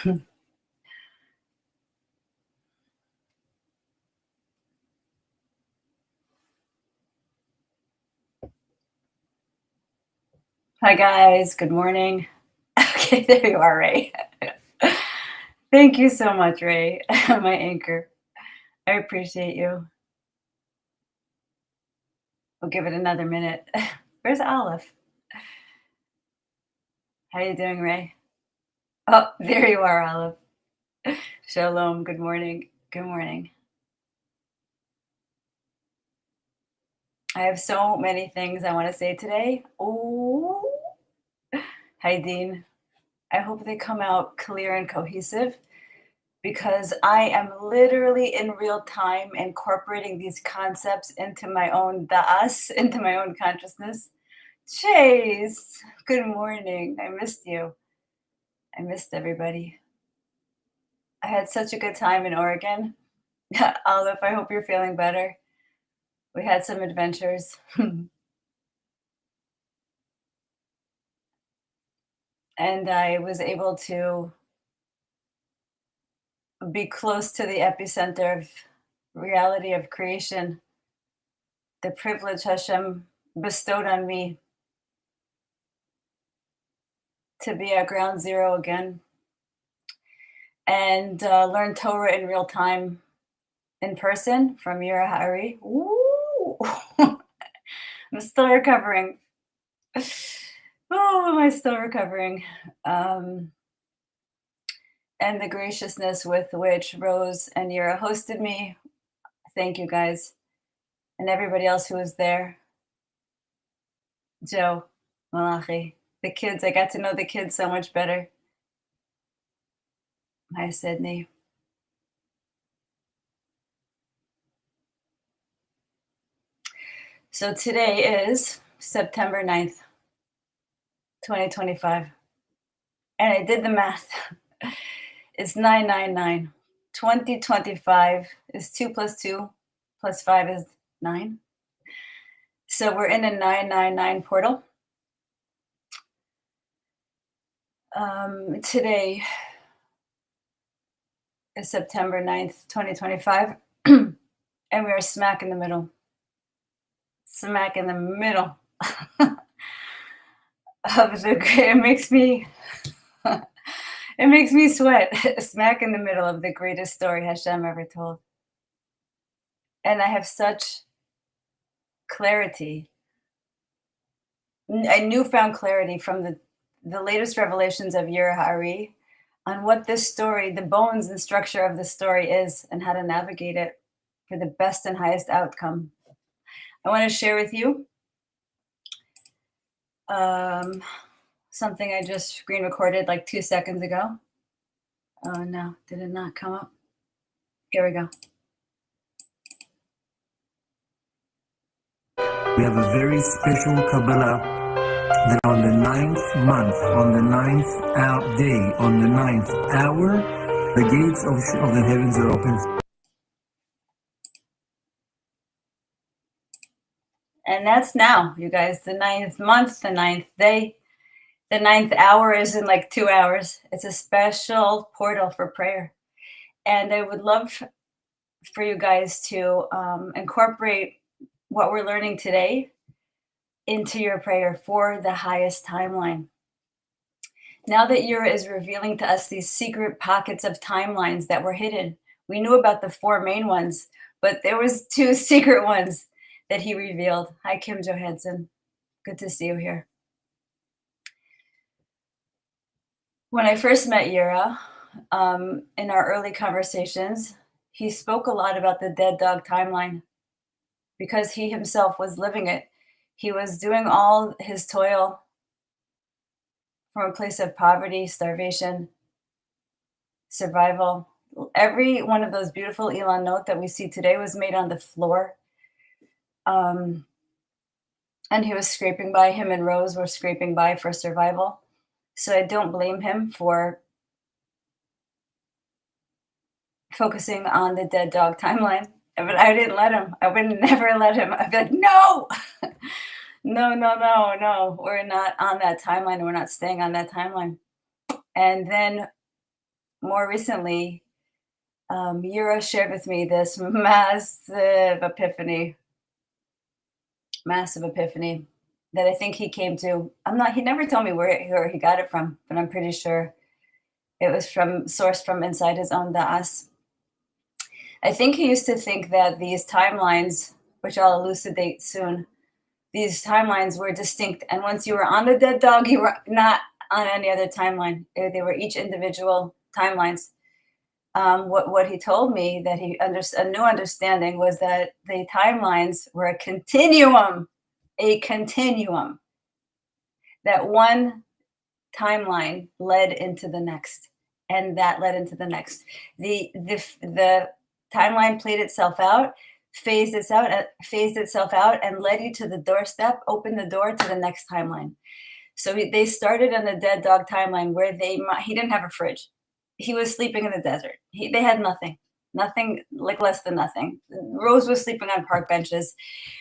Hi, guys. Good morning. Okay, there you are, Ray. Thank you so much, Ray, my anchor. I appreciate you. We'll give it another minute. Where's Olive? How you doing, Ray? Oh, there you are, Olive. Shalom. Good morning. Good morning. I have so many things I want to say today. Oh, hi, Dean. I hope they come out clear and cohesive because I am literally in real time incorporating these concepts into my own da'as, into my own consciousness. Chase, good morning. I missed you. I missed everybody. I had such a good time in Oregon. Olive, I hope you're feeling better. We had some adventures. And I was able to be close to the epicenter of reality of creation, the privilege Hashem bestowed on me to be at ground zero again and learn Torah in real time in person from Yira Hari. Ooh. I'm still recovering. Oh, am I still recovering? And the graciousness with which Rose and Yira hosted me. Thank you, guys. And everybody else who was there. Joe, Malachi, the kids. I got to know the kids so much better. Hi, Sydney. So today is September 9th, 2025. And I did the math. It's 999. 2025 is 2 plus 2 plus 5 is 9. So we're in a 999 portal. Today is September 9th, 2025. And we are smack in the middle. Smack in the middle of the it makes me it makes me sweat. Smack in the middle of the greatest story Hashem ever told. And I have such clarity, a newfound clarity from the latest revelations of Yira Hari on what this story, the bones and structure of the story is, and how to navigate it for the best and highest outcome. I want to share with you something I just screen recorded like 2 seconds ago. Oh no, did it not come up? Here we go. We have a very special Kabbalah that on the 9th month, on the 9th day, on the 9th hour, the gates of the heavens are open. And that's now, you guys, the 9th month, the 9th day. The 9th hour is in like 2 hours. It's a special portal for prayer. And I would love for you guys to incorporate what we're learning today into your prayer for the highest timeline. Now that Yura is revealing to us these secret pockets of timelines that were hidden, we knew about the 4 main ones, but there was 2 secret ones that he revealed. Hi, Kim Johansson. Good to see you here. When I first met Yura, in our early conversations, he spoke a lot about the dead dog timeline because he himself was living it. He was doing all his toil from a place of poverty, starvation, survival. Every one of those beautiful Ilanot that we see today was made on the floor. And he was scraping by. Him and Rose were scraping by for survival. So I don't blame him for focusing on the dead dog timeline. But I didn't let him. I would never let him. I'd be like, no, no. We're not on that timeline. We're not staying on that timeline. And then more recently, Yura shared with me this massive epiphany that I think he came to. He never told me where he got it from, but I'm pretty sure it was sourced from inside his own da'as. I think he used to think that these timelines, which I'll elucidate soon, these timelines were distinct. And once you were on the dead dog, you were not on any other timeline. They were each individual timelines. What he told me that a new understanding was that the timelines were a continuum, that one timeline led into the next, and that led into the next. The timeline played itself out, phased itself out, and led you to the doorstep, opened the door to the next timeline. So they started on the dead dog timeline where he didn't have a fridge. He was sleeping in the desert. They had nothing, like less than nothing. Rose was sleeping on park benches.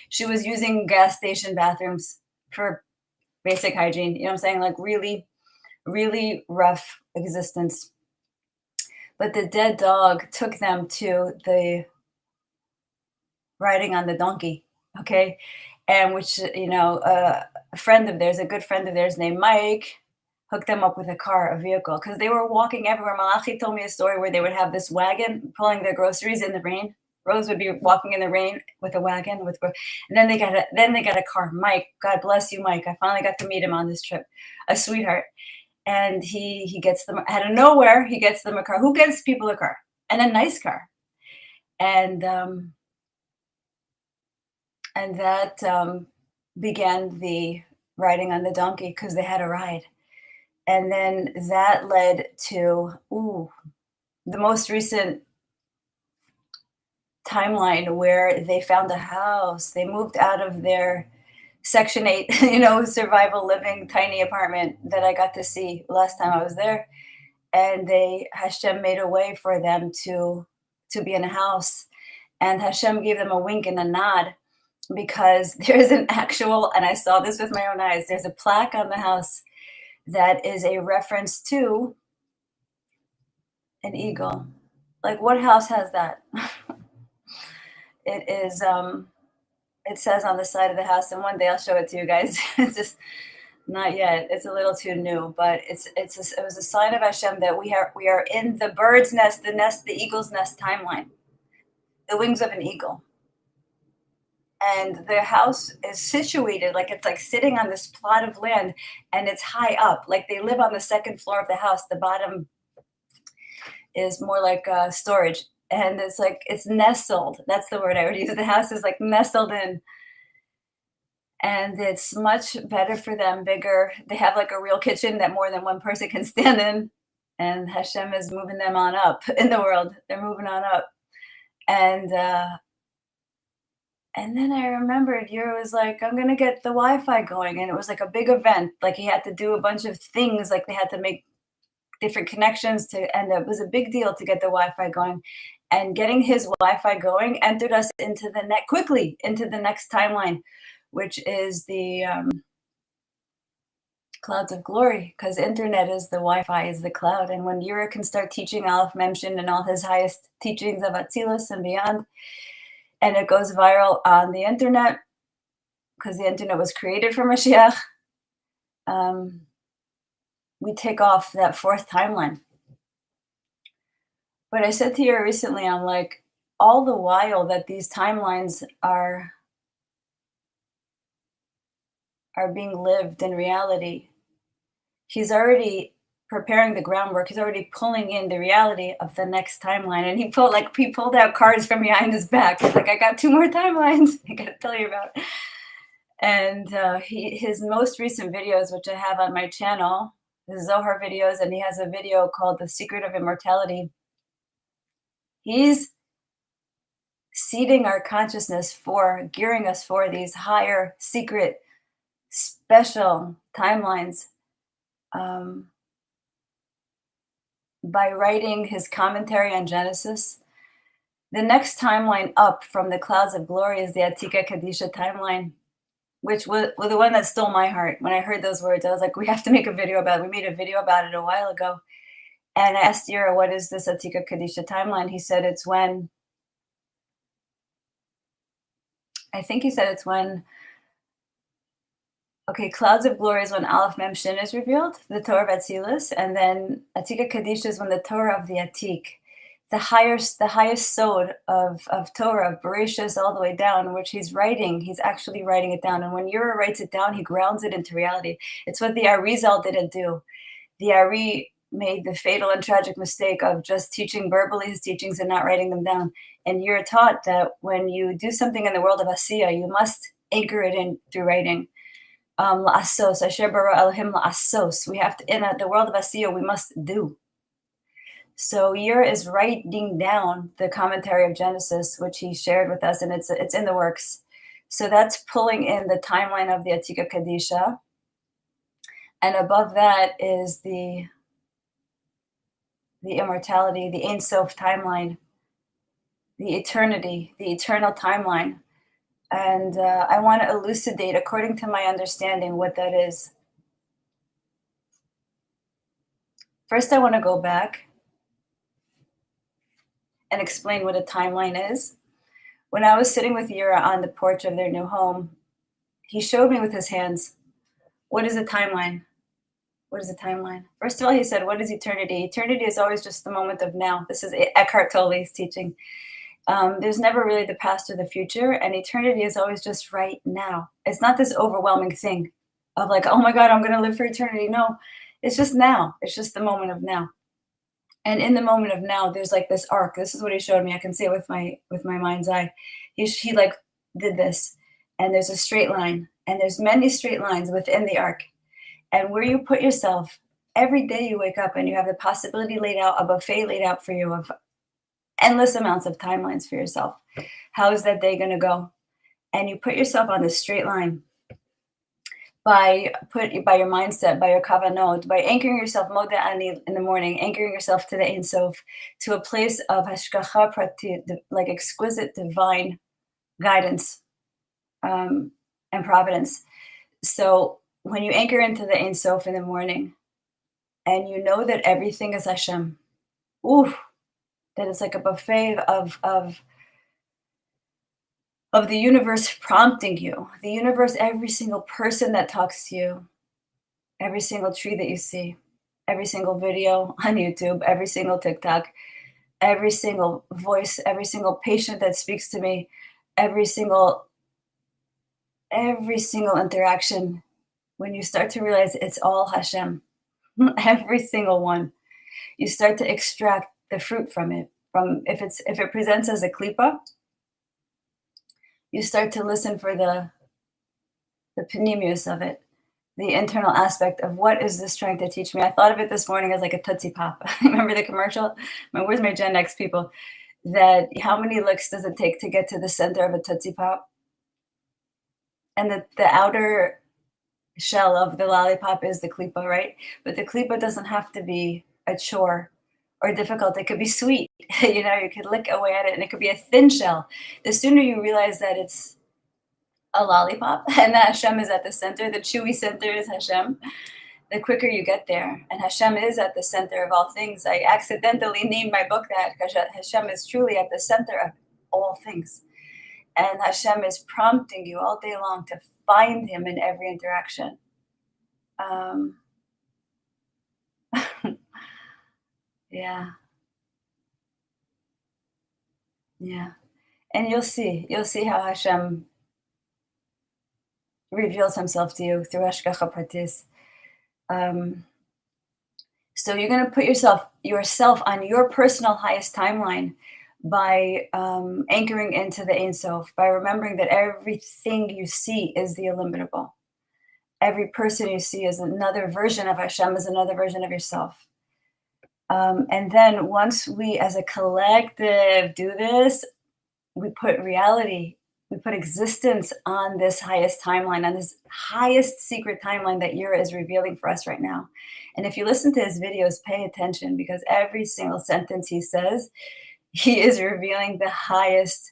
She was using gas station bathrooms for basic hygiene. You know what I'm saying? Like really, really rough existence. But the dead dog took them to the riding on the donkey, okay? And which, a friend of theirs, a good friend of theirs named Mike, hooked them up with a vehicle, because they were walking everywhere. Malachi told me a story where they would have this wagon pulling their groceries in the rain. Rose would be walking in the rain with a wagon and then they got a car. Mike, God bless you, Mike. I finally got to meet him on this trip. A sweetheart. And he gets them out of nowhere. He gets them a car. Who gets people a car? And a nice car. And that began the riding on the donkey, because they had a ride. And then that led to the most recent timeline where they found a house. They moved out of their Section 8, survival living tiny apartment that I got to see last time I was there. And Hashem made a way for them to be in a house. And Hashem gave them a wink and a nod, because there's an actual, and I saw this with my own eyes, there's a plaque on the house that is a reference to an eagle. Like, what house has that? It is, it says on the side of the house, and one day I'll show it to you guys. It's just not yet. It's a little too new, but it was a sign of Hashem that we are in the bird's nest, the eagle's nest timeline, the wings of an eagle. And the house is situated it's like sitting on this plot of land, and it's high up. Like, they live on the second floor of the house. The bottom is more like storage. And it's nestled. That's the word I would use. The house is like nestled in. And it's much better for them, bigger. They have like a real kitchen that more than one person can stand in. And Hashem is moving them on up in the world. They're moving on up. And then I remembered Yura was like, I'm going to get the Wi-Fi going. And it was like a big event. Like, he had to do a bunch of things. Like, they had to make different connections and it was a big deal to get the Wi-Fi going. And getting his Wi-Fi going entered us quickly into the next timeline, which is the clouds of glory, because internet is the Wi-Fi, is the cloud. And when Yura can start teaching Aleph Memshin and all his highest teachings of Atzilus and beyond, and it goes viral on the internet, because the internet was created for Mashiach, we take off that fourth timeline. But I said to you recently, I'm like, all the while that these timelines are being lived in reality, he's already preparing the groundwork. He's already pulling in the reality of the next timeline. And he pulled out cards from behind his back. He's like, I got 2 more timelines I got to tell you about. And his most recent videos, which I have on my channel, the Zohar videos, and he has a video called The Secret of Immortality. He's seeding our consciousness gearing us for these higher, secret, special timelines by writing his commentary on Genesis. The next timeline up from the clouds of glory is the Atika Kadisha timeline, which was the one that stole my heart. When I heard those words, I was like, we have to make a video about it. We made a video about it a while ago. And I asked Yura, what is this Atika Kadisha timeline? He said it's when, I think he said it's when, okay, Clouds of Glory is when Aleph Mem Shin is revealed, the Torah of Atzilus, and then Atika Kadisha is when the Torah of the Atik, the highest sod of Torah, of Bereshis all the way down, which he's actually writing it down. And when Yura writes it down, he grounds it into reality. It's what the Arizal didn't do. The Ari made the fatal and tragic mistake of just teaching verbally his teachings and not writing them down. And you're taught that when you do something in the world of Asiya, you must anchor it in through writing. La'asos, Asher bara Elohim la'asos. We have to, in the world of Asiya, we must do. So Yura is writing down the commentary of Genesis, which he shared with us, and it's in the works. So that's pulling in the timeline of the Atika Kadisha. And above that is the immortality, the Ein Sof timeline, the eternity, the eternal timeline. And I want to elucidate, according to my understanding, what that is. First, I want to go back and explain what a timeline is. When I was sitting with Yura on the porch of their new home, he showed me with his hands, what is a timeline? What is a timeline? First of all, he said, what is eternity? Eternity is always just the moment of now. This is Eckhart Tolle's teaching. There's never really the past or the future, and eternity is always just right now. It's not this overwhelming thing of like, oh my God, I'm going to live for eternity. No, it's just now. It's just the moment of now. And in the moment of now, there's like this arc. This is what he showed me. I can see it with my mind's eye. He like did this, and there's a straight line, and there's many straight lines within the arc. And where you put yourself, every day you wake up and you have the possibility laid out, a buffet laid out for you of endless amounts of timelines for yourself. How is that day going to go? And you put yourself on this straight line by your mindset, by your kavanot, by anchoring yourself modeh ani in the morning, anchoring yourself to the Ein Sof, to a place of hashgacha pratit, like exquisite divine guidance and providence. So when you anchor into the Ein Sof in the morning, and you know that everything is Hashem, that it's like a buffet of the universe prompting you. The universe, every single person that talks to you, every single tree that you see, every single video on YouTube, every single TikTok, every single voice, every single patient that speaks to me, every single interaction, when you start to realize it's all Hashem, every single one, you start to extract the fruit from it. If it presents as a klipa, you start to listen for the panemius of it, the internal aspect of what is this trying to teach me. I thought of it this morning as like a Tootsie Pop. Remember the commercial? Where's my Gen X people? That how many licks does it take to get to the center of a Tootsie Pop? And the outer shell of the lollipop is the klipa, right? But the klipa doesn't have to be a chore or difficult. It could be sweet. You could lick away at it, and it could be a thin shell. The sooner you realize that it's a lollipop and that Hashem is at the center, the chewy center is Hashem, the quicker you get there. And Hashem is at the center of all things. I accidentally named my book that, because Hashem is truly at the center of all things. And Hashem is prompting you all day long to find him in every interaction. Yeah. And you'll see how Hashem reveals himself to you through hashgacha pratis. So you're going to put yourself on your personal highest timeline by anchoring into the Ein Sof, by remembering that everything you see is the illimitable. Every person you see is another version of Hashem, is another version of yourself. And then once we as a collective do this, we put reality, we put existence on this highest timeline, on this highest secret timeline that Yura is revealing for us right now. And if you listen to his videos, pay attention, because every single sentence he says, he is revealing the highest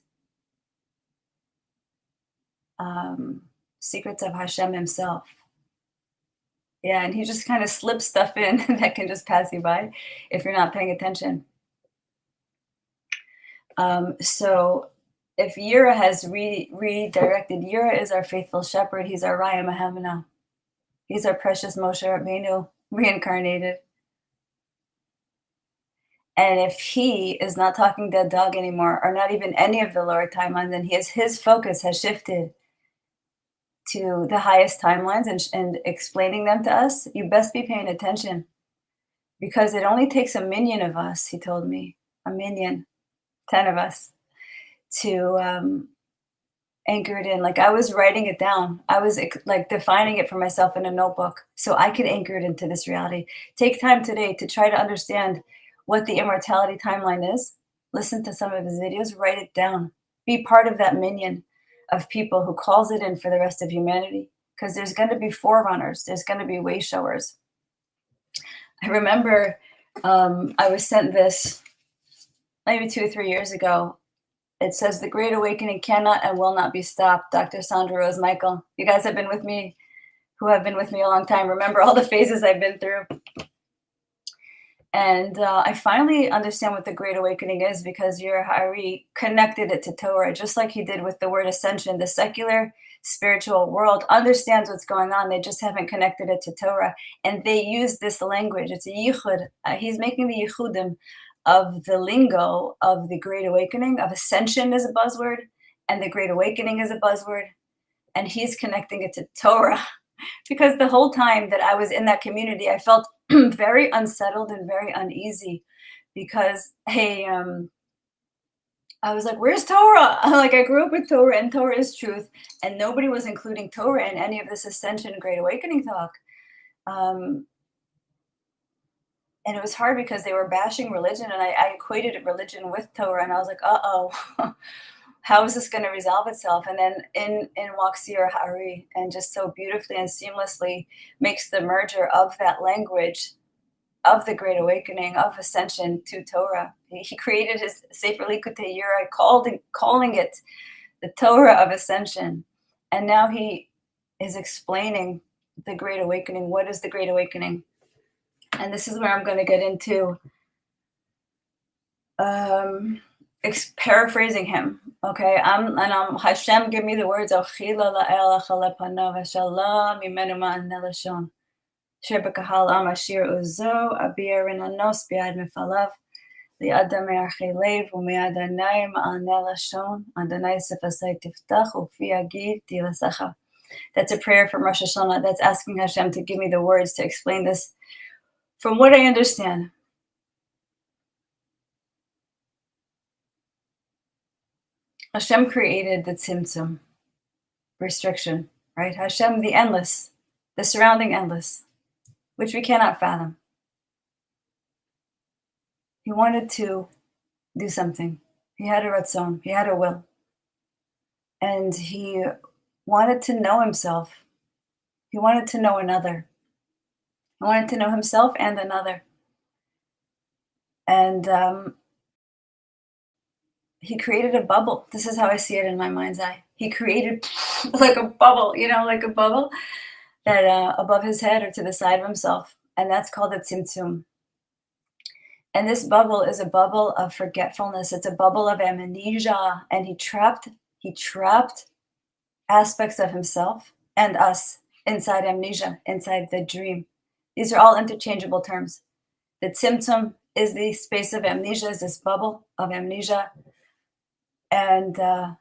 secrets of Hashem himself. Yeah, and he just kind of slips stuff in that can just pass you by if you're not paying attention. So if Yira has redirected, Yira is our faithful shepherd. He's our Raya Mahamana. He's our precious Moshe Rabbeinu reincarnated. And if he is not talking dead dog anymore, or not even any of the lower timelines, then his focus has shifted to the highest timelines and explaining them to us. You best be paying attention because it only takes a minion of us, he told me, a minion, 10 of us, to anchor it in. Like I was writing it down. I was like defining it for myself in a notebook so I could anchor it into this reality. Take time today to try to understand what the immortality timeline is. Listen to some of his videos, write it down. Be part of that minion of people who calls it in for the rest of humanity. Because there's going to be forerunners. There's going to be way showers. I remember I was sent this maybe 2 or 3 years ago. It says the Great Awakening cannot and will not be stopped. Dr. Sandra Rose Michael. You guys have been with me, who have been with me a long time. Remember all the phases I've been through. And I finally understand what the Great Awakening is because Hari connected it to Torah, just like he did with the word ascension. The secular spiritual world understands what's going on. They just haven't connected it to Torah. And they use this language. It's a yichud. He's making the yichudim of the lingo of the Great Awakening, of ascension is a buzzword, and the Great Awakening is a buzzword. And he's connecting it to Torah. Because the whole time that I was in that community, I felt very unsettled and very uneasy because, hey, I was like, where's Torah? Like I grew up with Torah and Torah is truth. And nobody was including Torah in any of this ascension Great Awakening talk. And it was hard because they were bashing religion and I equated religion with Torah. And I was like, uh-oh. How is this going to resolve itself? And then in walks Sierra Hari and just so beautifully and seamlessly makes the merger of that language of the Great Awakening, of ascension to Torah. He created his Sefer Likutei Yira, calling it the Torah of ascension. And now he is explaining the Great Awakening. What is the Great Awakening? And this is where I'm going to get into paraphrasing him, okay? I'm Hashem, give me the words. Shebekahal amashir uzo abir inanos biad mifalav liadam me'archei lev u'me'ad anayim ma'aneh lashon Adonai sefasei tiftach u'fi agid tilasecha. That's a prayer from Rosh Hashanah. That's asking Hashem to give me the words to explain this from what I understand. Hashem created the tsimtsum, restriction, right? Hashem, the endless, the surrounding endless, which we cannot fathom. He wanted to do something. He had a ratzon, he had a will. And he wanted to know himself. He wanted to know another. He wanted to know himself and another. And he created a bubble. This is how I see it in my mind's eye. He created like a bubble, like a bubble that above his head or to the side of himself. And that's called a tsimtsum. And this bubble is a bubble of forgetfulness. It's a bubble of amnesia. And he trapped aspects of himself and us inside amnesia, inside the dream. These are all interchangeable terms. The tsimtsum is the space of amnesia, is this bubble of amnesia, and a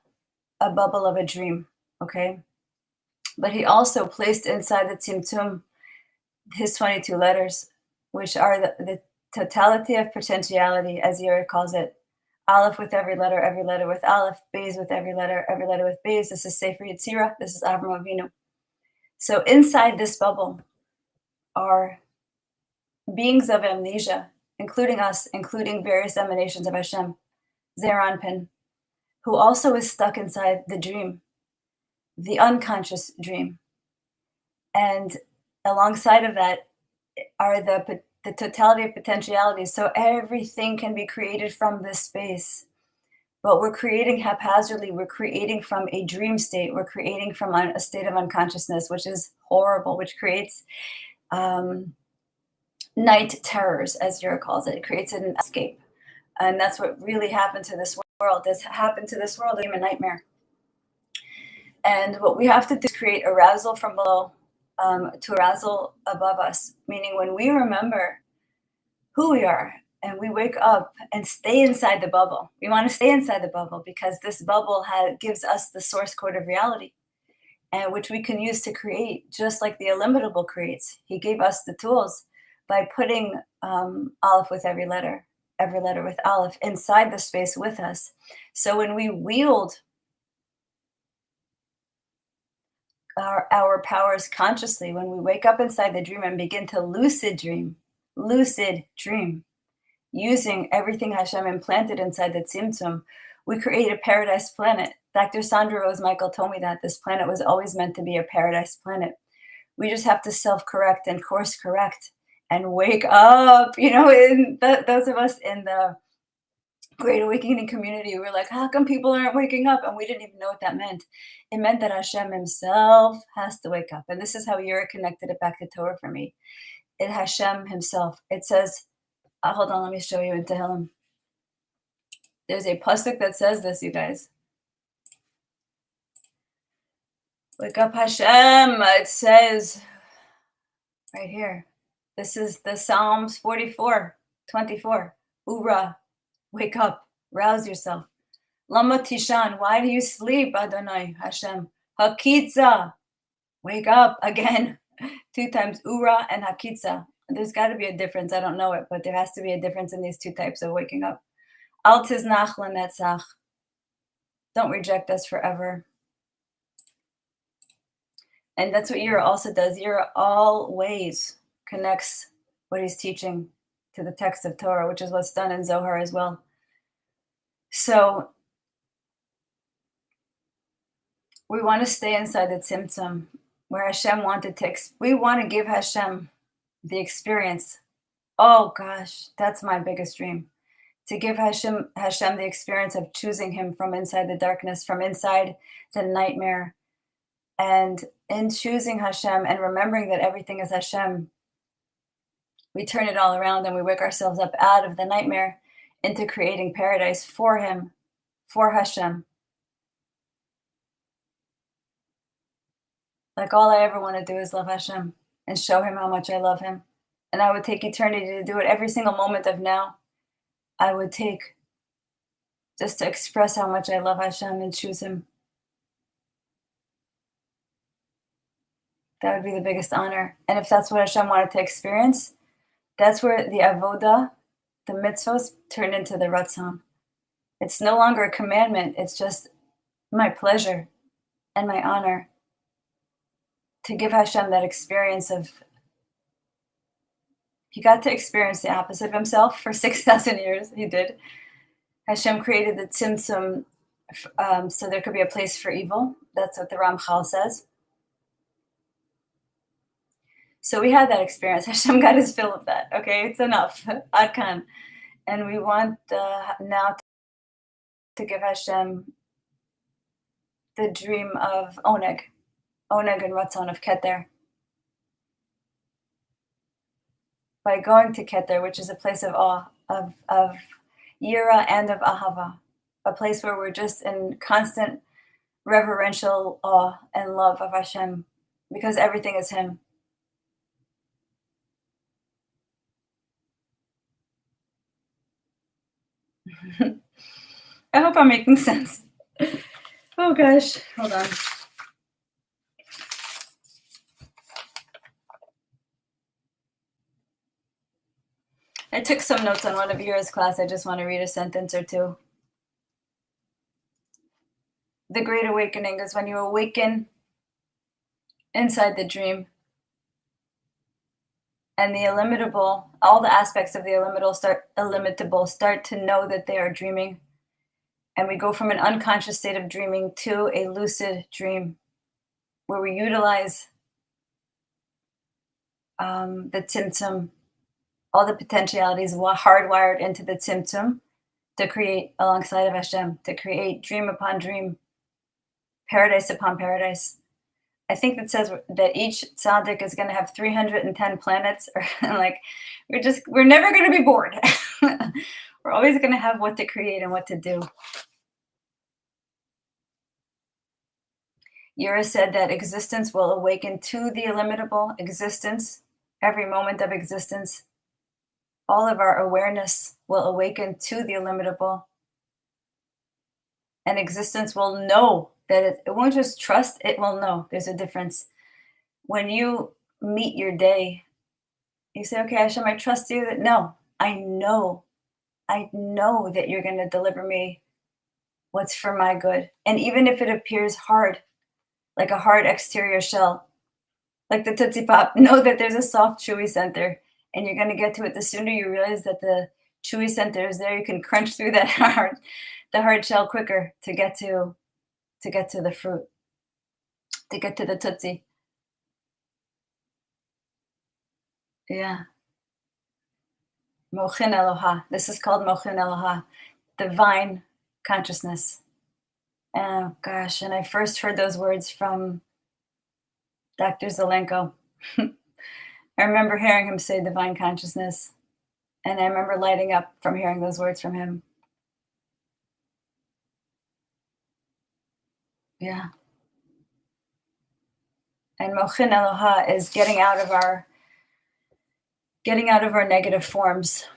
bubble of a dream, okay? But he also placed inside the tsimtsum his 22 letters, which are the totality of potentiality, as Yira calls it. Aleph with every letter with Aleph, Beis with every letter with Beis. This is Sefer Yetzirah, this is Avram Avinu. So inside this bubble are beings of amnesia, including us, including various emanations of Hashem, Zeranpin, who also is stuck inside the dream, the unconscious dream. And alongside of that are the totality of potentialities. So everything can be created from this space. But we're creating haphazardly. We're creating from a dream state. We're creating from a state of unconsciousness, which is horrible, which creates night terrors, as Yura calls it. It creates an escape. And that's what really happened to this world. This happened to this world, a nightmare. And what we have to do is create arousal from below to arousal above us, meaning when we remember who we are and we wake up and stay inside the bubble. We want to stay inside the bubble because this bubble gives us the source code of reality, and which we can use to create, just like the illimitable creates. He gave us the tools by putting Aleph with every letter with Aleph inside the space with us. So when we wield our powers consciously, when we wake up inside the dream and begin to lucid dream, using everything Hashem implanted inside the tsimtsum, we create a paradise planet. Dr. Sandra Rose Michael told me that this planet was always meant to be a paradise planet. We just have to self-correct and course correct and wake up. Those of us in the Great Awakening community, we're like, how come people aren't waking up? And we didn't even know what that meant. It meant that Hashem himself has to wake up. And this is how Yura connected it back to Torah for me. It Hashem himself. It says, hold on, let me show you in Tehillim. There's a pasuk that says this, you guys. Wake up, Hashem. It says right here. This is the Psalms 44:24. Ura, wake up, rouse yourself. Lama tishan, why do you sleep, Adonai, Hashem? Hakitza, wake up again. 2 times Ura and Hakitza. There's got to be a difference. I don't know it, but there has to be a difference in these 2 types of waking up. Al tiznach lenetzach. Don't reject us forever. And that's what Yura also does. Yura always connects what he's teaching to the text of Torah, which is what's done in Zohar as well. So we want to stay inside the tsimtsum, where Hashem wanted to. We want to give Hashem the experience. Oh gosh, that's my biggest dream. To give Hashem the experience of choosing him from inside the darkness, from inside the nightmare. And in choosing Hashem and remembering that everything is Hashem, we turn it all around and we wake ourselves up out of the nightmare into creating paradise for him, for Hashem. Like all I ever want to do is love Hashem and show him how much I love him. And I would take eternity to do it. Every single moment of now, I would take just to express how much I love Hashem and choose him. That would be the biggest honor. And if that's what Hashem wanted to experience, that's where the avodah, the mitzvahs, turn into the ratzon. It's no longer a commandment. It's just my pleasure and my honor to give Hashem that experience of, he got to experience the opposite of himself for 6,000 years. He did. Hashem created the tsimtsum so there could be a place for evil. That's what the Ramchal says. So we had that experience. Hashem got his fill of that. Okay, it's enough. Adkan. And we want now to give Hashem the dream of Oneg and Ratzon, of Keter. By going to Keter, which is a place of awe, of Yira and of Ahava, a place where we're just in constant reverential awe and love of Hashem, because everything is him. I hope I'm making sense. Oh gosh, hold on. I took some notes on one of yours class. I just want to read a sentence or two. The Great Awakening is when you awaken inside the dream. And the illimitable, all the aspects of the illimitable start to know that they are dreaming. And we go from an unconscious state of dreaming to a lucid dream, where we utilize the tsimtsum, all the potentialities hardwired into the tsimtsum to create alongside of Hashem, to create dream upon dream, paradise upon paradise. I think it says that each tzaddik is going to have 310 planets, or like we're never going to be bored. We're always going to have what to create and what to do. Yura said that existence will awaken to the illimitable existence. Every moment of existence, all of our awareness will awaken to the illimitable. And existence will know that it won't just trust, it will know. There's a difference. When you meet your day, you say, okay, Hashem, I trust you. No, I know that you're going to deliver me what's for my good. And even if it appears hard, like a hard exterior shell, like the Tootsie Pop, know that there's a soft, chewy center, and you're going to get to it. The sooner you realize that the chewy center is there, you can crunch through that hard shell quicker to get to the fruit, to get to the Tootsie. Yeah. Mochin Eloha. This is called Mochin Eloha, divine consciousness. Oh gosh, and I first heard those words from Dr. Zelenko. I remember hearing him say divine consciousness, and I remember lighting up from hearing those words from him. Yeah. And Mochin Eloha is getting out of our negative forms,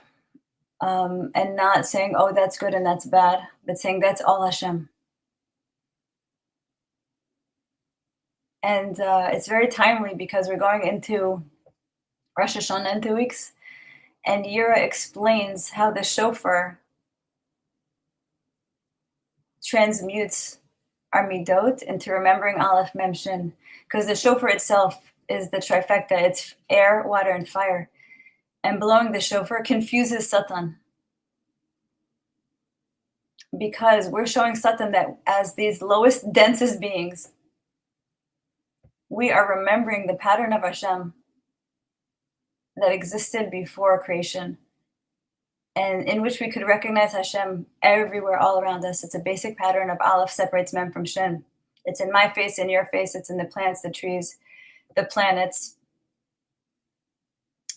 and not saying, oh, that's good and that's bad, but saying that's all Hashem. And it's very timely because we're going into Rosh Hashanah in 2 weeks, and Yura explains how the shofar transmutes our midot into remembering Aleph Mem Shin, because the shofar itself is the trifecta. It's air, water, and fire. And blowing the shofar confuses Satan, because we're showing Satan that as these lowest, densest beings, we are remembering the pattern of Hashem that existed before creation, and in which we could recognize Hashem everywhere, all around us. It's a basic pattern of Aleph separates Mem from Shin. It's in my face, in your face. It's in the plants, the trees, the planets.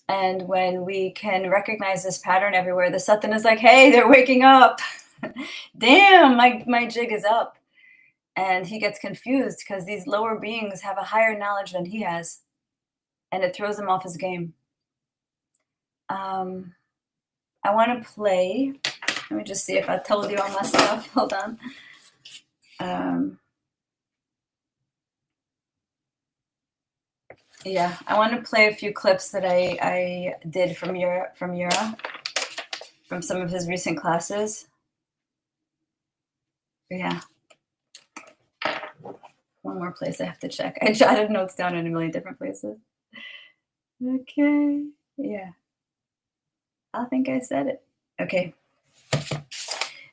And when we can recognize this pattern everywhere, the Satan is like, hey, they're waking up. Damn, my jig is up. And he gets confused because these lower beings have a higher knowledge than he has. And it throws him off his game. I want to play. Let me just see if I told you all my stuff. Hold on. Yeah, I want to play a few clips that I did from Yura, from some of his recent classes. Yeah. One more place I have to check. I jotted notes down in a million different places. Okay. Yeah. I think I said it. Okay.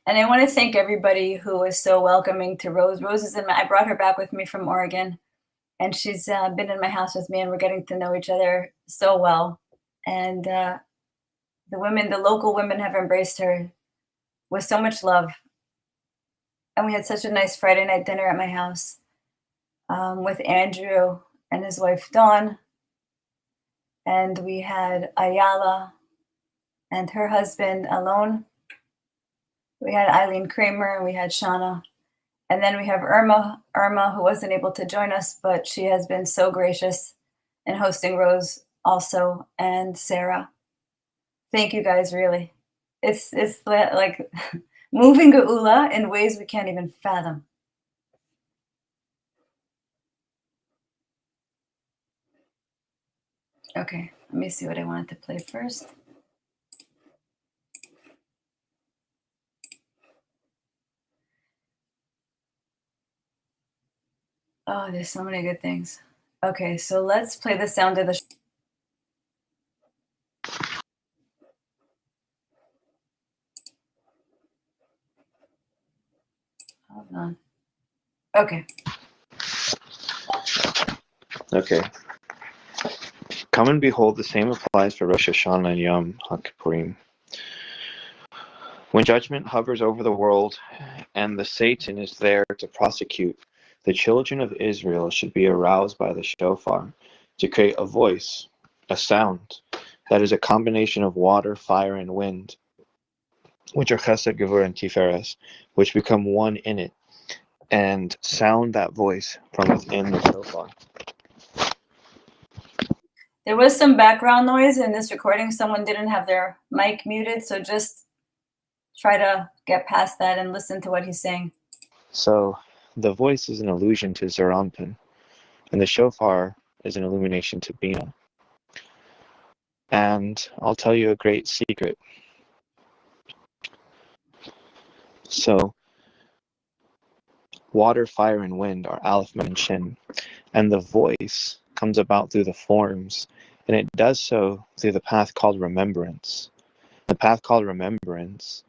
And I want to thank everybody who was so welcoming to Rose. Rose is I brought her back with me from Oregon, and she's been in my house with me, and we're getting to know each other so well. And the local women have embraced her with so much love. And we had such a nice Friday night dinner at my house with Andrew and his wife Dawn. And we had Ayala and her husband Alon. We had Eileen Kramer, and we had Shauna. And then we have Irma, who wasn't able to join us, but she has been so gracious in hosting Rose also, and Sarah. Thank you guys, really. It's like moving Geula in ways we can't even fathom. Okay, let me see what I wanted to play first. Oh, there's so many good things. Okay, so let's play the sound of the Hold on. Okay. Okay. Come and behold, the same applies for Rosh Hashanah and Yom HaKippurim. When judgment hovers over the world and the Satan is there to prosecute The children of Israel should be aroused by the shofar to create a voice, a sound, that is a combination of water, fire, and wind, which are chesed, gevurah, and tiferes, which become one in it, and sound that voice from within the shofar. There was some background noise in this recording. Someone didn't have their mic muted, so just try to get past that and listen to what he's saying. So the voice is an allusion to Zeranpin, and the shofar is an illumination to Bina. And I'll tell you a great secret. So water, fire, and wind are Aleph, Mem, and Shin, and the voice comes about through the forms, and it does so through the path called remembrance. The path called remembrance,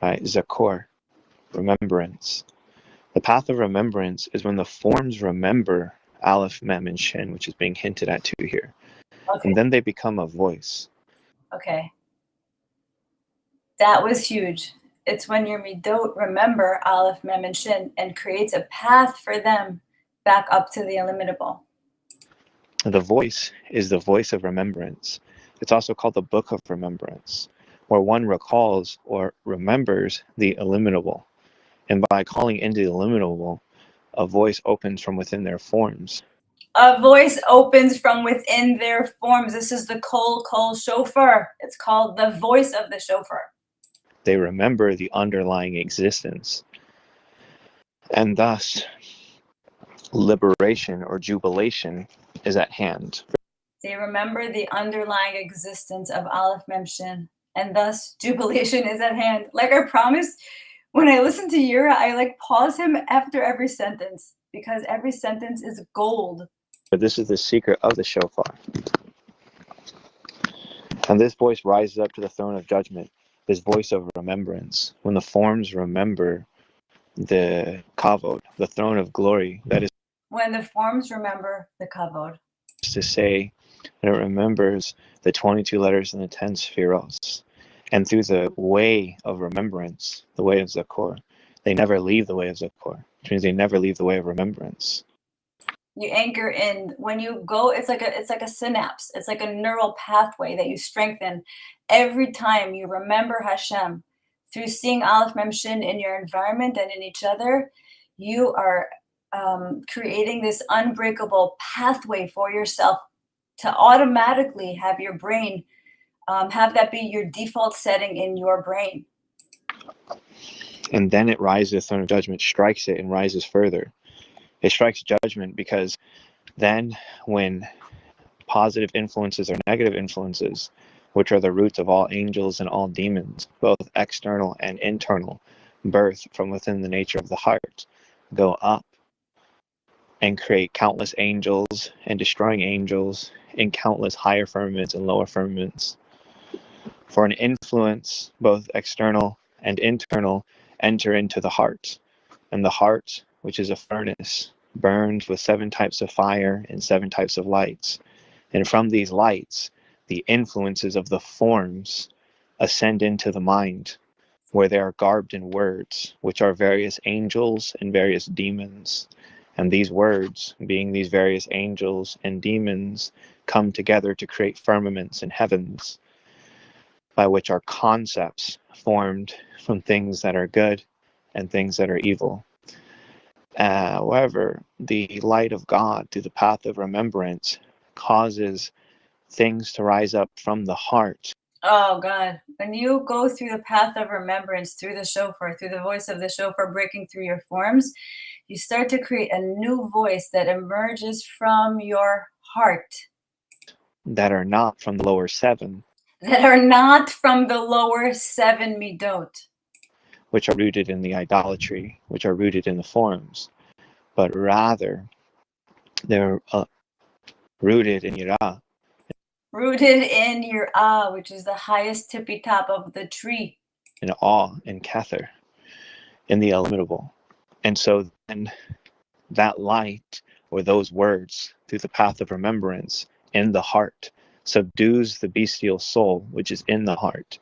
right, Zakor, remembrance. The path of remembrance is when the forms remember Aleph, Mem, and Shin, which is being hinted at to here. Okay. And then they become a voice. Okay. That was huge. It's when your midot remember Aleph, Mem, and Shin and creates a path for them back up to the illimitable. The voice is the voice of remembrance. It's also called the book of remembrance, where one recalls or remembers the illimitable. And by calling into the illimitable, a voice opens from within their forms. A voice opens from within their forms. This is the kol shofar. It's called the voice of the shofar. They remember the underlying existence. And thus, liberation or jubilation is at hand. They remember the underlying existence of Aleph, Mem, Shin, and thus jubilation is at hand. Like I promised, when I listen to Yira, I pause him after every sentence because every sentence is gold. But this is the secret of the shofar. And this voice rises up to the throne of judgment, this voice of remembrance, when the forms remember the kavod, the throne of glory. That is when the forms remember the kavod. To say that it remembers the 22 letters in the 10 spheros. And through the way of remembrance, the way of Zakor, they never leave the way of Zakor, which means they never leave the way of remembrance. You anchor in when you go. It's like a synapse. It's like a neural pathway that you strengthen every time you remember Hashem through seeing Aleph, Mem, Shin in your environment and in each other. You are creating this unbreakable pathway for yourself to automatically have your brain have that be your default setting in your brain. And then it rises to the throne of judgment, strikes it, and rises further. It strikes judgment because then when positive influences or negative influences, which are the roots of all angels and all demons, both external and internal, birth from within the nature of the heart, go up and create countless angels and destroying angels in countless higher firmaments and lower firmaments. For an influence, both external and internal, enter into the heart. And the heart, which is a furnace, burns with 7 types of fire and 7 types of lights. And from these lights, the influences of the forms ascend into the mind, where they are garbed in words, which are various angels and various demons. And these words, being these various angels and demons, come together to create firmaments and heavens, by which are concepts formed from things that are good and things that are evil. However, the light of God through the path of remembrance causes things to rise up from the heart. Oh God, when you go through the path of remembrance, through the shofar, through the voice of the shofar breaking through your forms, you start to create a new voice that emerges from your heart. That are not from the lower 7. That are not from the lower 7 midot. Which are rooted in the idolatry, which are rooted in the forms. But rather, they're rooted in Yirah. Rooted in your which is the highest tippy top of the tree. In awe, in Kether, in the illimitable. And so then that light, or those words, through the path of remembrance, in the heart, subdues the bestial soul, which is in the heart.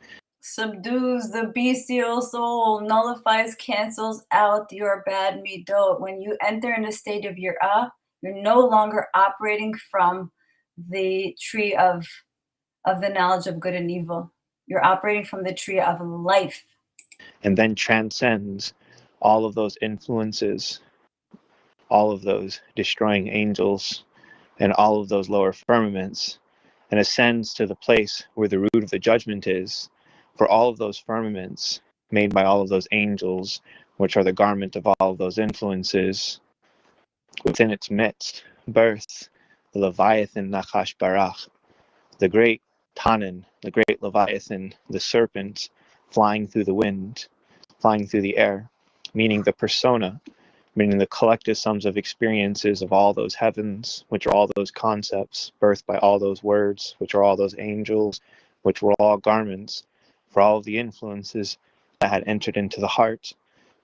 subdues the bestial soul, nullifies, cancels out your bad midot. When you enter in a state of yirah, you're no longer operating from the tree of the knowledge of good and evil. You're operating from the tree of life. And then transcends all of those influences, all of those destroying angels, and all of those lower firmaments, and ascends to the place where the root of the judgment is, for all of those firmaments made by all of those angels, which are the garment of all of those influences, within its midst, birth the Leviathan Nachash Barach, the great Tanan, the great Leviathan, the serpent, flying through the wind, flying through the air, meaning the persona, meaning the collective sums of experiences of all those heavens, which are all those concepts, birthed by all those words, which are all those angels, which were all garments, for all of the influences that had entered into the heart,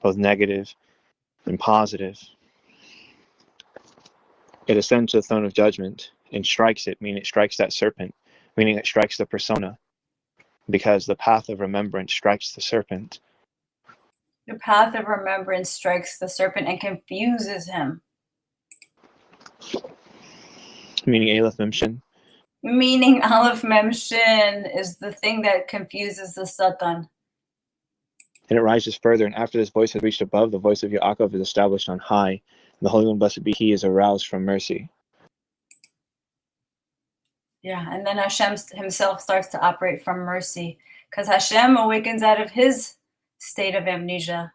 both negative and positive. It ascends to the throne of judgment and strikes it, meaning it strikes that serpent, meaning it strikes the persona, because the path of remembrance strikes the serpent. The path of remembrance strikes the serpent and confuses him. Meaning Aleph Memshin. Meaning Aleph Memshin is the thing that confuses the Satan. And it rises further, and after this voice has reached above, the voice of Yaakov is established on high, and the Holy One, blessed be He, is aroused from mercy. Yeah, and then Hashem himself starts to operate from mercy, because Hashem awakens out of his state of amnesia.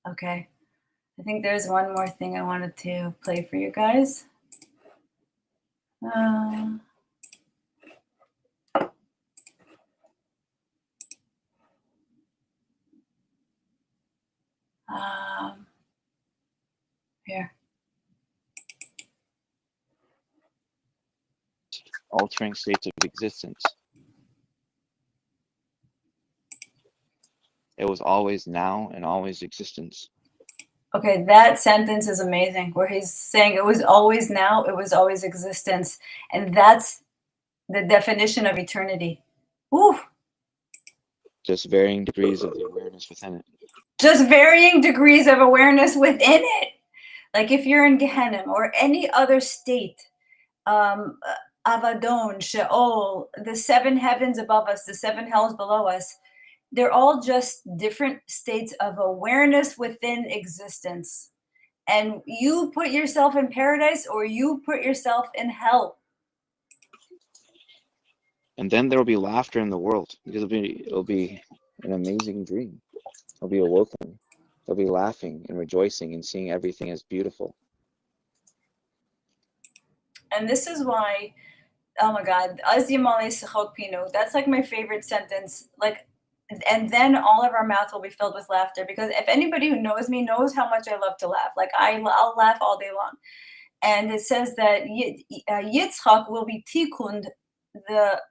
Okay, I think there's one more thing I wanted to play for you guys. Here. Altering states of existence. It was always now and always existence. Okay, that sentence is amazing, where he's saying it was always now, it was always existence. And that's the definition of eternity. Woo! Just varying degrees of the awareness within it. Just varying degrees of awareness within it. Like if you're in Gehenna or any other state, Avadon, Sheol, the seven heavens above us, the seven hells below us, they're all just different states of awareness within existence. And you put yourself in paradise or you put yourself in hell. And then there will be laughter in the world, because it'll be an amazing dream. It'll be awoken. They'll be laughing and rejoicing and seeing everything as beautiful. And this is why, oh my God, that's like my favorite sentence. Like, and then all of our mouth will be filled with laughter, because if anybody who knows me knows how much I love to laugh. Like I'll laugh all day long. And it says that Yitzchak will be tikun.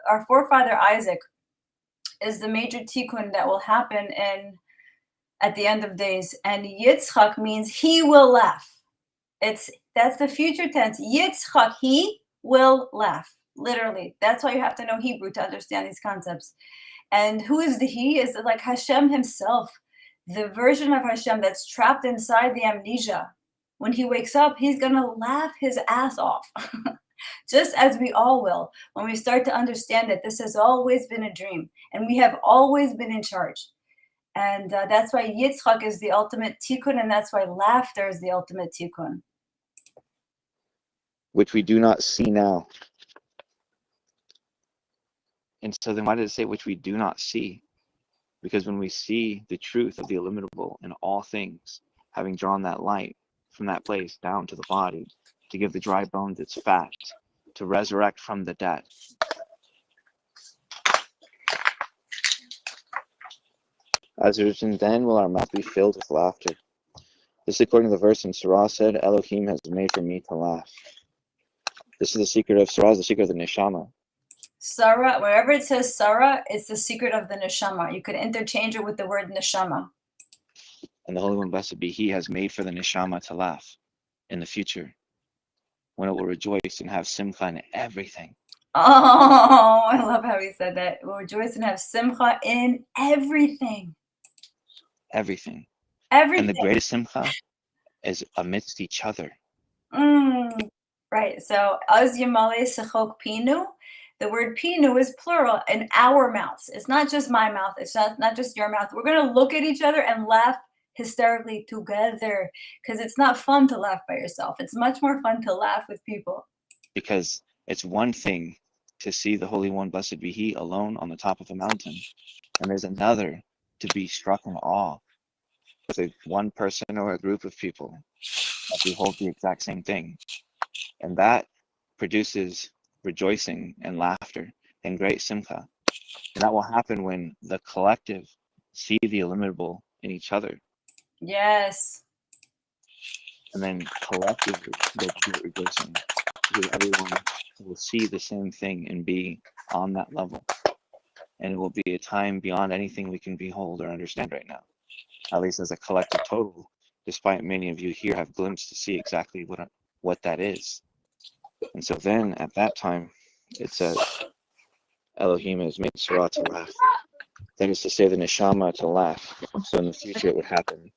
Our forefather Isaac is the major tikun that will happen at the end of days. And Yitzchak means he will laugh. That's the future tense. Yitzchak, he will laugh. Literally. That's why you have to know Hebrew to understand these concepts. And who is the he? Is like Hashem himself, the version of Hashem that's trapped inside the amnesia. When he wakes up, he's going to laugh his ass off. Just as we all will, when we start to understand that this has always been a dream and we have always been in charge. And that's why Yitzchak is the ultimate tikun, and that's why laughter is the ultimate tikun. Which we do not see now. And so then why does it say which we do not see? Because when we see the truth of the illimitable in all things, having drawn that light from that place down to the body, to give the dry bones its fat, to resurrect from the dead. As it is written, then will our mouth be filled with laughter. This is according to the verse in Surah said, Elohim has made for me to laugh. This is the secret of Surah, the secret of the Neshama. Sarah, wherever it says Sarah, it's the secret of the Neshama. You could interchange it with the word Neshama. And the Holy One, blessed be He, has made for the Neshama to laugh in the future. when it will rejoice and have simcha in everything. Oh, I love how he said that. We'll rejoice and have simcha in everything. Everything. Everything. And the greatest simcha is amidst each other. Right. So, az yamale sechok pinu. The word pinu is plural in our mouths. It's not just my mouth. It's not just your mouth. We're going to look at each other and laugh hysterically together, because it's not fun to laugh by yourself. It's much more fun to laugh with people. Because it's one thing to see the Holy One, blessed be He, alone on the top of a mountain. And there's another to be struck in awe with one person or a group of people that behold the exact same thing. And that produces rejoicing and laughter and great simcha. And that will happen when the collective see the illimitable in each other. Yes. And then collectively they'll be rejoicing, because everyone will see the same thing and be on that level. And it will be a time beyond anything we can behold or understand right now, at least as a collective total, despite many of you here have glimpsed to see exactly what that is. And so then at that time, it says, Elohim has made Surah to laugh. That is to say, the neshama to laugh. So in the future it would happen.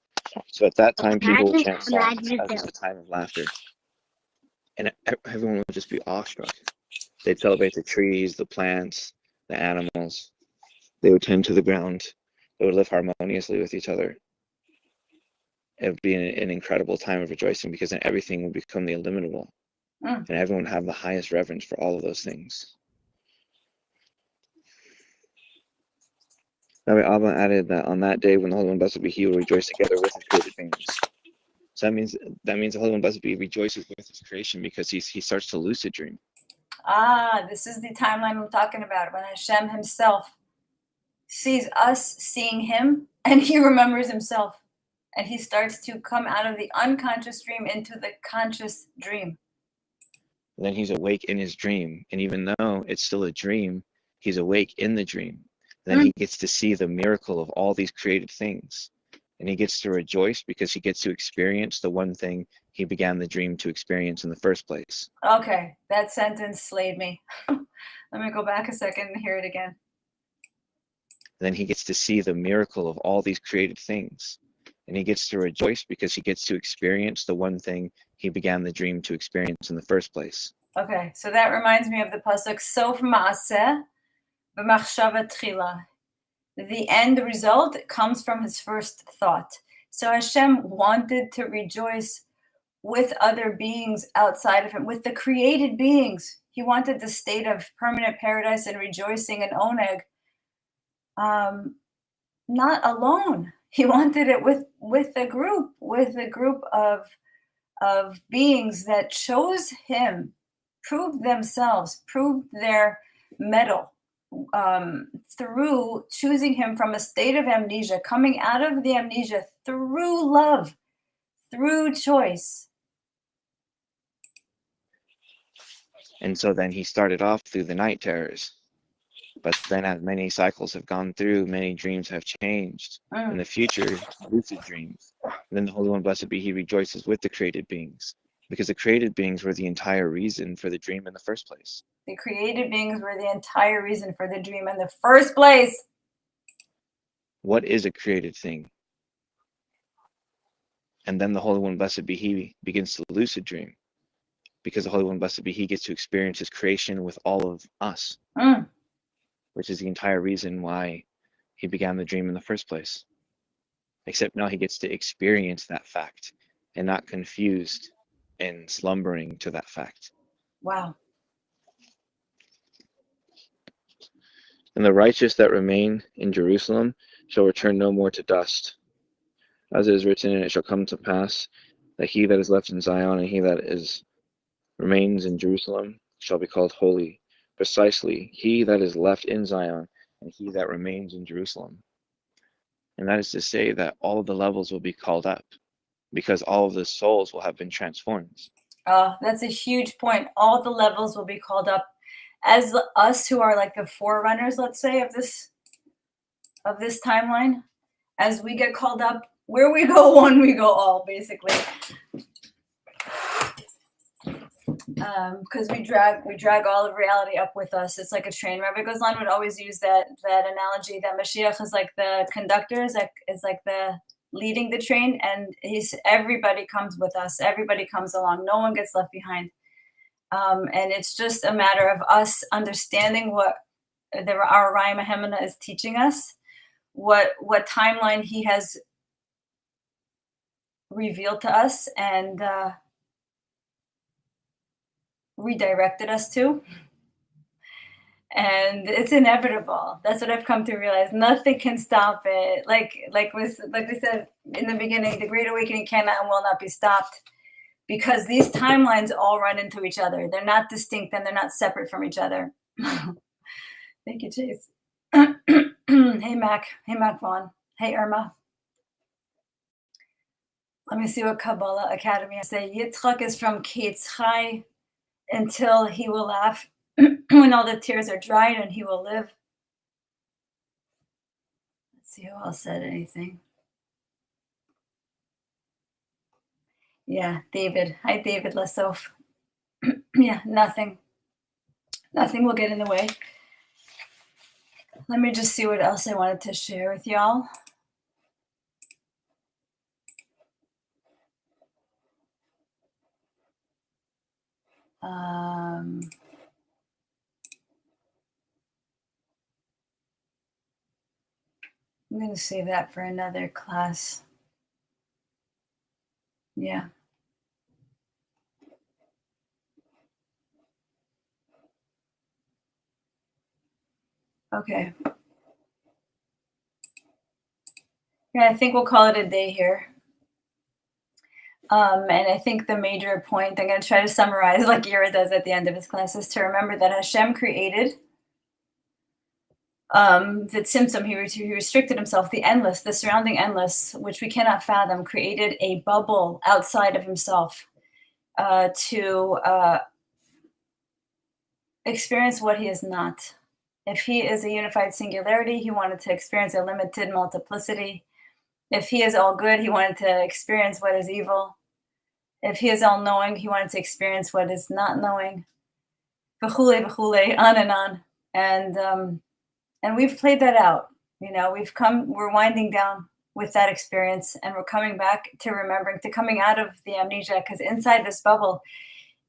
So at that time, people will chant songs as a time of laughter. And everyone will just be awestruck. They'd celebrate the trees, the plants, the animals. They would tend to the ground. They would live harmoniously with each other. It would be an incredible time of rejoicing, because then everything would become the illimitable. And everyone would have the highest reverence for all of those things. Rabbi Abba added that on that day when the Holy One, blessed be He, will rejoice together with His created beings. So that means the Holy One, blessed be He, rejoices with His creation, because he starts to lucid dream. This is the timeline I'm talking about, when Hashem himself sees us seeing him, and he remembers himself, and he starts to come out of the unconscious dream into the conscious dream. And then he's awake in his dream, and even though it's still a dream, he's awake in the dream. And then he gets to see the miracle of all these created things, and he gets to rejoice because he gets to experience the one thing he began the dream to experience in the first place. Okay, that sentence slayed me. Let me go back a second and hear it again. And then he gets to see the miracle of all these created things, and he gets to rejoice because he gets to experience the one thing he began the dream to experience in the first place. Okay, so that reminds me of the pasuk Sof Maaseh b'machshava tchila. The end result comes from his first thought. So Hashem wanted to rejoice with other beings outside of him, with the created beings. He wanted the state of permanent paradise and rejoicing in Oneg, not alone. He wanted it with a group of beings that chose him, proved themselves, proved their mettle, through choosing him from a state of amnesia, coming out of the amnesia through love, through choice. And so then he started off through the night terrors. But then as many cycles have gone through, many dreams have changed. In the future, lucid dreams. And then the Holy One, blessed be He, rejoices with the created beings, because the created beings were the entire reason for the dream in the first place. The created beings were the entire reason for the dream in the first place. What is a created thing? And then the Holy One, blessed be He, begins to lucid dream, because the Holy One, blessed be He, gets to experience His creation with all of us, which is the entire reason why He began the dream in the first place. Except now He gets to experience that fact and not confused and slumbering to that fact. Wow. And the righteous that remain in Jerusalem shall return no more to dust. As it is written, and it shall come to pass that he that is left in Zion and he that remains in Jerusalem shall be called holy. Precisely, he that is left in Zion and he that remains in Jerusalem. And that is to say that all of the levels will be called up, because all of the souls will have been transformed. Oh, that's a huge point. All the levels will be called up. As us who are like the forerunners, let's say, of this timeline, as we get called up, where we go one, we go all, basically. because we drag all of reality up with us. It's like a train. Rabbi Gozlan would always use that analogy that Mashiach is like the conductor, is like the leading the train, and everybody comes with us. Everybody comes along. No one gets left behind. And it's just a matter of us understanding what our Raya Mahemana is teaching us, what timeline he has revealed to us and redirected us to. And it's inevitable. That's what I've come to realize. Nothing can stop it. Like we said in the beginning, the Great Awakening cannot and will not be stopped, because these timelines all run into each other. They're not distinct and they're not separate from each other. Thank you, Chase. Hey, Mac. Hey, Mac Vaughn. Hey, Irma. Let me see what Kabbalah Academy I say. Yitzchak is from Ketz Chai until he will laugh when all the tears are dried, and he will live. Let's see who else said anything. Yeah, David. Hi, David Lasof. Yeah, nothing. Nothing will get in the way. Let me just see what else I wanted to share with y'all. I'm going to save that for another class. Yeah. Okay. Yeah, I think we'll call it a day here. And I think the major point, I'm going to try to summarize like Ira does at the end of his class, is to remember that Hashem created the tsimtsum. He restricted himself, the endless, the surrounding endless, which we cannot fathom, created a bubble outside of himself to experience what he is not. If he is a unified singularity, he wanted to experience a limited multiplicity. If he is all good, he wanted to experience what is evil. If he is all knowing, he wanted to experience what is not knowing. V'chule, v'chule, on and on. And we've played that out. You know, we're winding down with that experience, and we're coming back to remembering, to coming out of the amnesia, because inside this bubble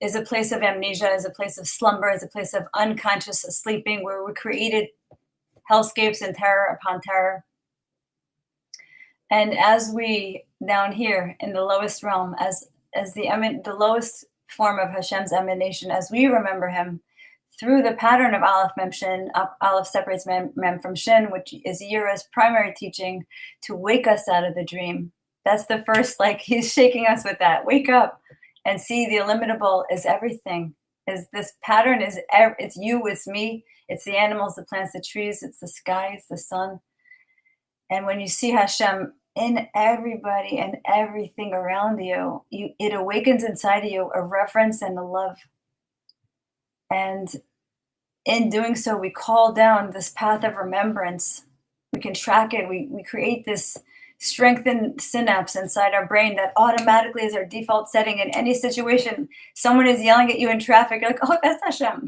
is a place of amnesia, is a place of slumber, is a place of unconscious sleeping, where we created hellscapes and terror upon terror. And as we, down here in the lowest realm, as the lowest form of Hashem's emanation, as we remember him through the pattern of Aleph Mem Shin, Aleph separates Mem from Shin, which is Yira's primary teaching, to wake us out of the dream. That's the first, like, he's shaking us with that. Wake up and see the illimitable is everything. Is this pattern is it's you, it's me, it's the animals, the plants, the trees, it's the sky, it's the sun. And when you see Hashem in everybody and everything around you, it awakens inside of you a reverence and a love. And in doing so, we call down this path of remembrance. We can track it. We create this strengthened synapse inside our brain that automatically is our default setting in any situation. Someone is yelling at you in traffic, you're like, oh, that's Hashem.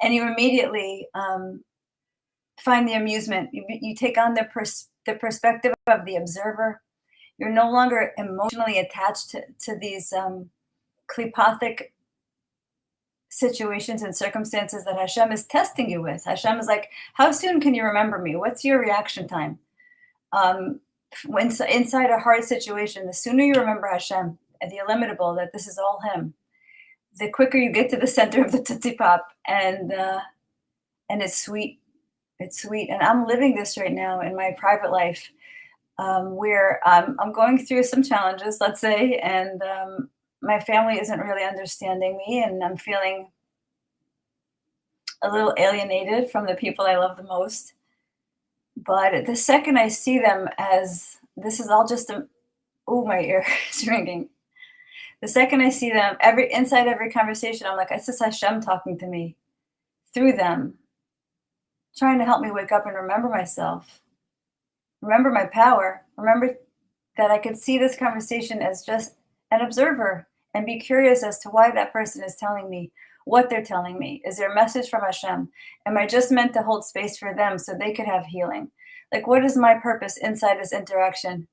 And you immediately find the amusement. You take on the perspective of the observer. You're no longer emotionally attached to these klipathic situations and circumstances that Hashem is testing you with. Hashem is like, how soon can you remember me? What's your reaction time? When inside a hard situation, the sooner you remember Hashem and the illimitable, that this is all him, the quicker you get to the center of the Tootsie Pop, and it's sweet. It's sweet. And I'm living this right now in my private life, where I'm going through some challenges, let's say, and my family isn't really understanding me, and I'm feeling a little alienated from the people I love the most. But the second I see them as, this is all just my ear is ringing. The second I see them, inside every conversation, I'm like, it's just Hashem talking to me through them, trying to help me wake up and remember myself, remember my power, remember that I could see this conversation as just an observer and be curious as to why that person is telling me what they're telling me. Is there a message from Hashem? Am I just meant to hold space for them so they could have healing? Like, what is my purpose inside this interaction?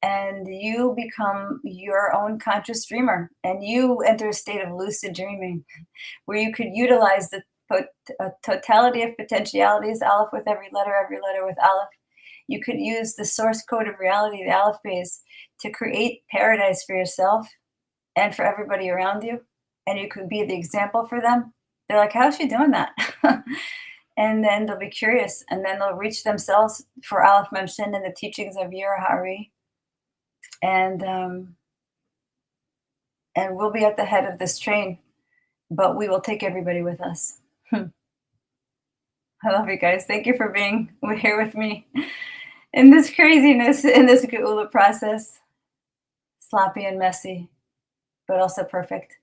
And you become your own conscious dreamer, and you enter a state of lucid dreaming where you could utilize the totality of potentialities, Aleph with every letter with Aleph. You could use the source code of reality, the Aleph base, to create paradise for yourself and for everybody around you. And you could be the example for them. They're like, how's she doing that? And then they'll be curious, and then they'll reach themselves for Aleph Mem Shin and the teachings of Yira Hari. And we'll be at the head of this train, but we will take everybody with us. I love you guys. Thank you for being here with me in this craziness, in this Geula process. Sloppy and messy, but also perfect.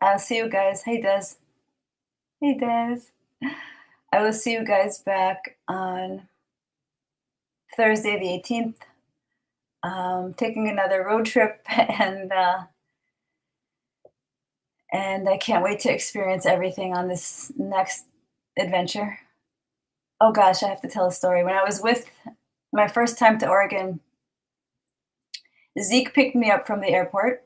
I'll see you guys. Hey, Des. Hey, Des. I will see you guys back on Thursday the 18th. Taking another road trip, and I can't wait to experience everything on this next adventure. Oh gosh, I have to tell a story. When I was with my first time to Oregon, Zeke picked me up from the airport,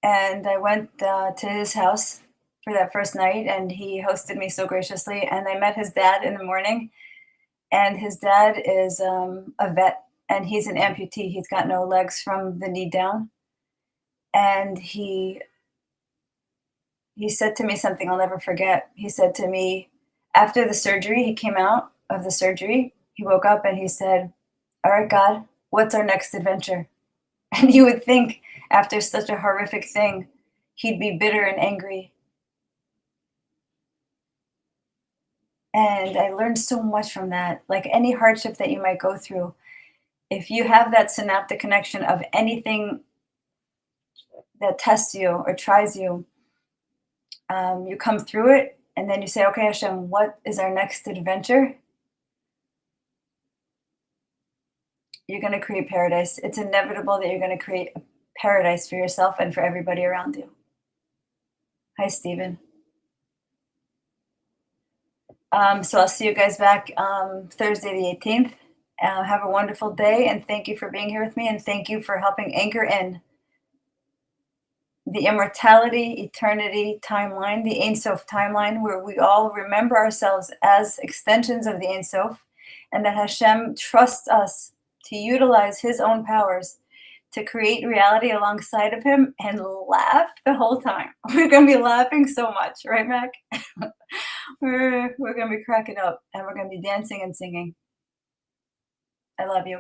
and I went to his house for that first night, and he hosted me so graciously. And I met his dad in the morning, and his dad is a vet, and he's an amputee. He's got no legs from the knee down. And he said to me something I'll never forget. He said to me, after the surgery, he came out of the surgery, he woke up and he said, all right, God, what's our next adventure? And you would think after such a horrific thing, he'd be bitter and angry. And I learned so much from that. Like any hardship that you might go through, if you have that synaptic connection of anything that tests you or tries you, you come through it, and then you say, okay, Hashem, what is our next adventure? You're going to create paradise. It's inevitable that you're going to create a paradise for yourself and for everybody around you. Hi, Stephen. So I'll see you guys back Thursday the 18th. Have a wonderful day, and thank you for being here with me, and thank you for helping anchor in the immortality, eternity timeline, the Ein Sof timeline, where we all remember ourselves as extensions of the Ein Sof, and that Hashem trusts us to utilize his own powers to create reality alongside of him and laugh the whole time. We're going to be laughing so much, right, Mac? We're going to be cracking up, and we're going to be dancing and singing. I love you.